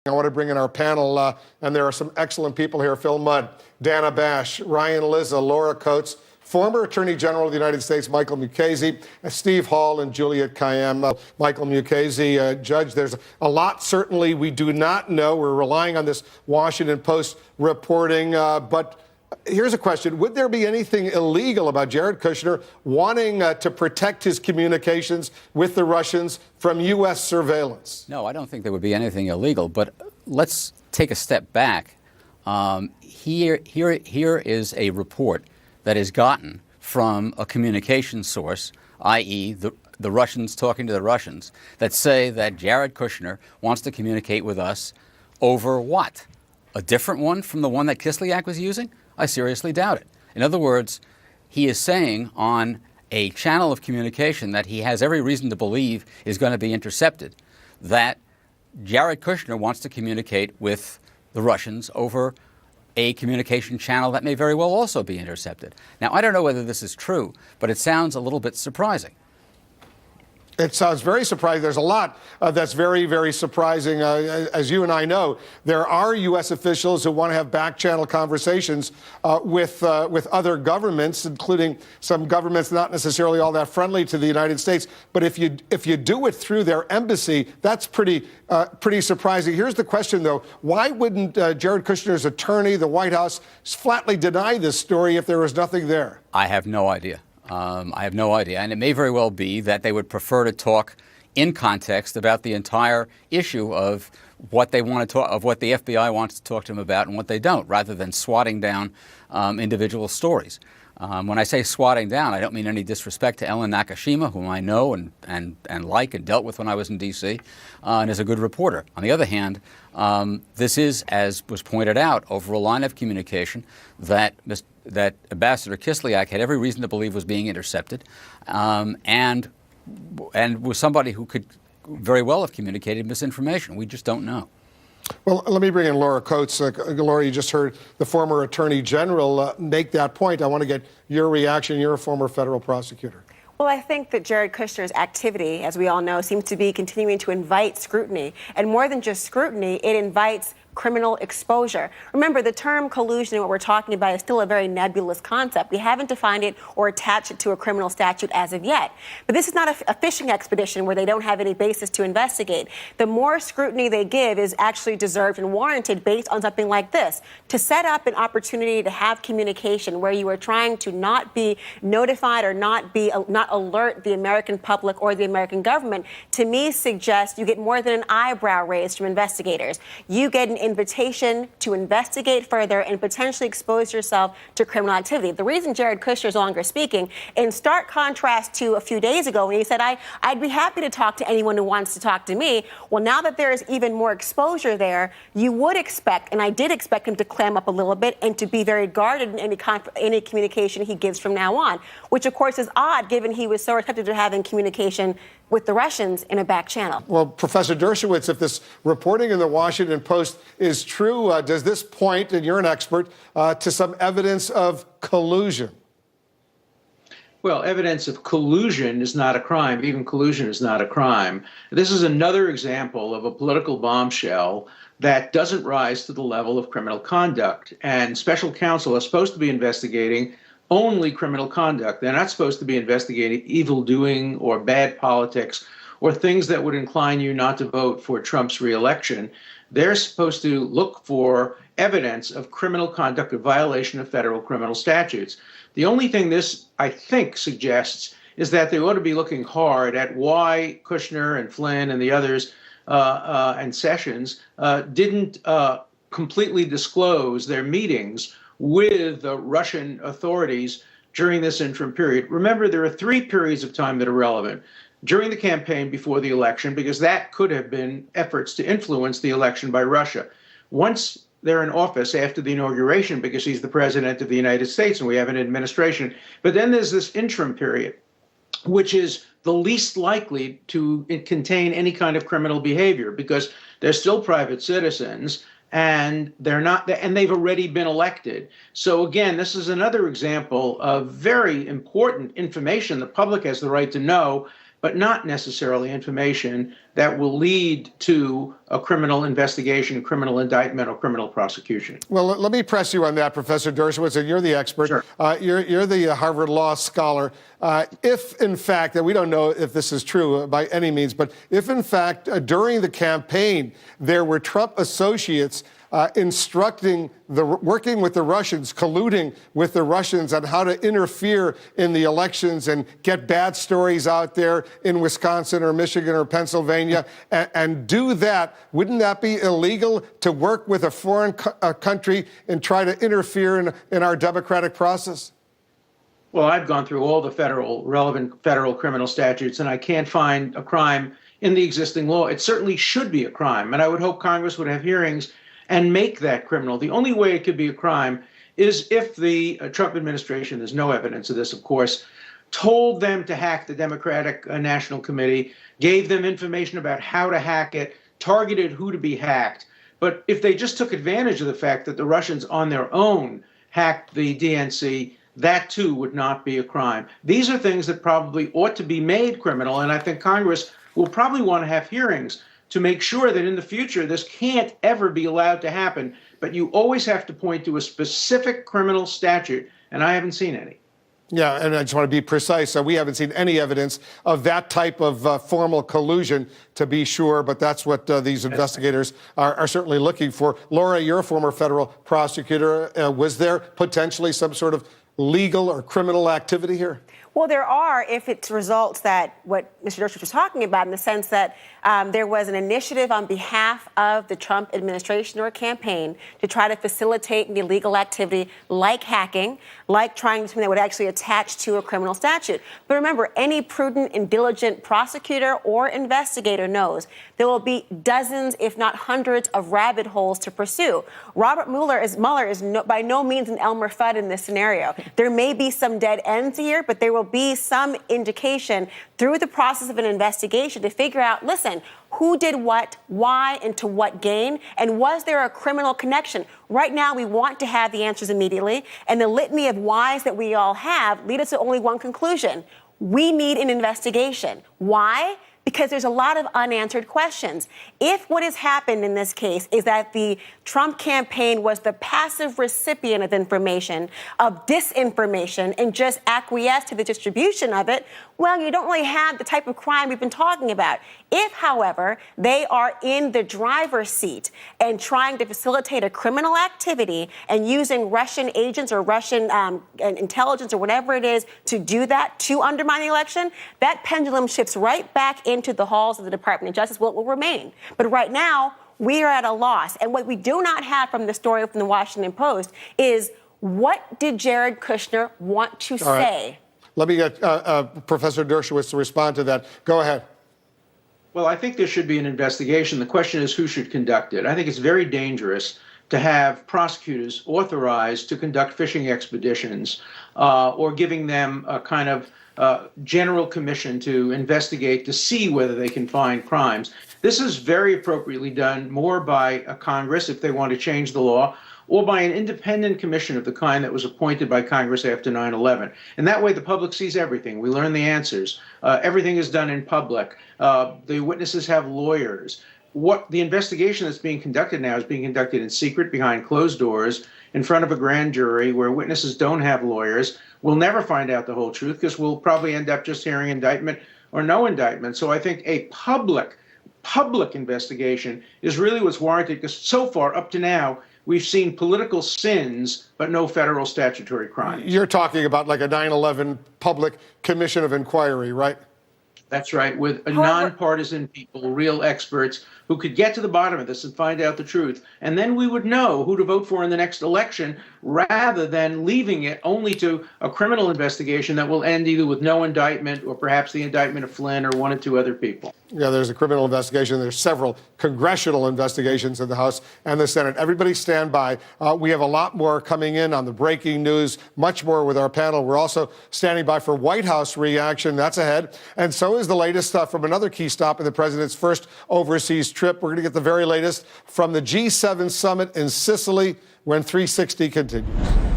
I want to bring in our panel, and there are some excellent people here. Phil Mudd, Dana Bash, Ryan Lizza, Laura Coates, former Attorney General of the United States, Michael Mukasey, Steve Hall, and Juliet Kayyem. Michael Mukasey, Judge, there's a lot certainly we do not know. We're relying on this Washington Post reporting, but here's a question. Would there be anything illegal about Jared Kushner wanting to protect his communications with the Russians from U.S. surveillance? No, I don't think there would be anything illegal, but let's take a step back. Here is a report that is gotten from a communication source, i.e. the Russians talking to the Russians, that say that Jared Kushner wants to communicate with us over what? A different one from the one that Kislyak was using? I seriously doubt it. In other words, he is saying on a channel of communication that he has every reason to believe is going to be intercepted, that Jared Kushner wants to communicate with the Russians over a communication channel that may very well also be intercepted. Now, I don't know whether this is true, but it sounds a little bit surprising. It sounds very surprising. There's a lot that's very, very surprising. As you and I know, there are U.S. officials who want to have back-channel conversations with other governments, including some governments not necessarily all that friendly to the United States. But if you do it through their embassy, that's pretty surprising. Here's the question, though: why wouldn't Jared Kushner's attorney, the White House, flatly deny this story if there was nothing there? I have no idea. I have no idea. And it may very well be that they would prefer to talk in context about the entire issue of what they want to talk, of what the FBI wants to talk to them about and what they don't, rather than swatting down individual stories. When I say swatting down, I don't mean any disrespect to Ellen Nakashima, whom I know and like and dealt with when I was in D.C., and is a good reporter. On the other hand, this is, as was pointed out, over a line of communication that Ambassador Kislyak had every reason to believe was being intercepted, and was somebody who could very well have communicated misinformation. We just don't know. Well, let me bring in Laura Coates. Laura, you just heard the former Attorney General make that point. I want to get your reaction. You're a former federal prosecutor. Well, I think that Jared Kushner's activity, as we all know, seems to be continuing to invite scrutiny. And more than just scrutiny, it invites criminal exposure. Remember, the term collusion and what we're talking about is still a very nebulous concept. We haven't defined it or attached it to a criminal statute as of yet. But this is not a fishing expedition where they don't have any basis to investigate. The more scrutiny they give is actually deserved and warranted based on something like this. To set up an opportunity to have communication where you are trying to not be notified or not alert the American public or the American government, to me suggests you get more than an eyebrow raised from investigators. You get an invitation to investigate further and potentially expose yourself to criminal activity. The reason Jared Kushner is no longer speaking, in stark contrast to a few days ago when he said, I'd be happy to talk to anyone who wants to talk to me. Well, now that there is even more exposure there, you would expect, and I did expect him to clam up a little bit and to be very guarded in any communication he gives from now on, which of course is odd given he was so receptive to having communication with the Russians in a back channel. Well, Professor Dershowitz, if this reporting in the Washington Post is true, does this point, and you're an expert, to some evidence of collusion? Well, evidence of collusion is not a crime. Even collusion is not a crime. This is another example of a political bombshell that doesn't rise to the level of criminal conduct. And special counsel are supposed to be investigating only criminal conduct. They're not supposed to be investigating evil doing or bad politics or things that would incline you not to vote for Trump's reelection. They're supposed to look for evidence of criminal conduct, a violation of federal criminal statutes. The only thing this, I think, suggests is that they ought to be looking hard at why Kushner and Flynn and the others and Sessions didn't completely disclose their meetings with the Russian authorities during this interim period. Remember, there are 3 periods of time that are relevant. During the campaign before the election, because that could have been efforts to influence the election by Russia. Once they're in office after the inauguration, because he's the president of the United States and we have an administration. But then there's this interim period, which is the least likely to contain any kind of criminal behavior because they're still private citizens. And they're not, and they've already been elected. So again, this is another example of very important information the public has the right to know but not necessarily information that will lead to a criminal investigation, criminal indictment, or criminal prosecution. Well, let me press you on that, Professor Dershowitz, and you're the expert. Sure. You're the Harvard Law scholar. If, in fact, and we don't know if this is true by any means, but if, in fact, during the campaign, there were Trump associates working with the Russians, colluding with the Russians on how to interfere in the elections and get bad stories out there in Wisconsin or Michigan or Pennsylvania, and do that, wouldn't that be illegal to work with a foreign country and try to interfere in our democratic process? Well, I've gone through all the relevant federal criminal statutes, and I can't find a crime in the existing law. It certainly should be a crime, and I would hope Congress would have hearings and make that criminal. The only way it could be a crime is if the Trump administration, there's no evidence of this, of course, told them to hack the Democratic National Committee, gave them information about how to hack it, targeted who to be hacked. But if they just took advantage of the fact that the Russians on their own hacked the DNC, that too would not be a crime. These are things that probably ought to be made criminal, and I think Congress will probably want to have hearings to make sure that in the future this can't ever be allowed to happen. But you always have to point to a specific criminal statute, and I haven't seen any. Yeah, and I just want to be precise. So we haven't seen any evidence of that type of formal collusion, to be sure, but that's what these investigators are certainly looking for. Laura, you're a former federal prosecutor. Was there potentially some sort of legal or criminal activity here? Well, there are, if it results that what Mr. Dershowitz was talking about, in the sense that there was an initiative on behalf of the Trump administration or campaign to try to facilitate an illegal activity like hacking, like trying something that would actually attach to a criminal statute. But remember, any prudent and diligent prosecutor or investigator knows there will be dozens, if not hundreds, of rabbit holes to pursue. Robert Mueller is by no means an Elmer Fudd in this scenario. There may be some dead ends here, but there will be some indication through the process of an investigation to figure out, listen, who did what, why, and to what gain, and was there a criminal connection? Right now, we want to have the answers immediately, and the litany of whys that we all have lead us to only one conclusion. We need an investigation. Why? Because there's a lot of unanswered questions. If what has happened in this case is that the Trump campaign was the passive recipient of information, of disinformation, and just acquiesced to the distribution of it, well, you don't really have the type of crime we've been talking about. If, however, they are in the driver's seat and trying to facilitate a criminal activity and using Russian agents or Russian intelligence or whatever it is to do that, to undermine the election, that pendulum shifts right back into the halls of the Department of Justice. Well, it will remain. But right now, we are at a loss. And what we do not have from the story from the Washington Post is, what did Jared Kushner want to say? Let me get Professor Dershowitz to respond to that. Go ahead. Well, I think there should be an investigation. The question is who should conduct it. I think it's very dangerous to have prosecutors authorized to conduct fishing expeditions or giving them a kind of general commission to investigate to see whether they can find crimes. This is very appropriately done more by a Congress if they want to change the law, or by an independent commission of the kind that was appointed by Congress after 9/11. And that way the public sees everything. We learn the answers. Everything is done in public. The witnesses have lawyers. What the investigation that's being conducted now is being conducted in secret, behind closed doors, in front of a grand jury, where witnesses don't have lawyers. We'll never find out the whole truth because we'll probably end up just hearing indictment or no indictment. So I think a public investigation is really what's warranted, because so far, up to now, we've seen political sins, but no federal statutory crimes. You're talking about like a 9/11 public commission of inquiry, right? That's right, with nonpartisan people, real experts who could get to the bottom of this and find out the truth. And then we would know who to vote for in the next election, rather than leaving it only to a criminal investigation that will end either with no indictment or perhaps the indictment of Flynn or one or two other people. Yeah, there's a criminal investigation. There's several congressional investigations in the House and the Senate. Everybody stand by. We have a lot more coming in on the breaking news, much more with our panel. We're also standing by for White House reaction. That's ahead. And so is the latest from another key stop in the president's first overseas trip. We're going to get the very latest from the G7 summit in Sicily when 360 continues.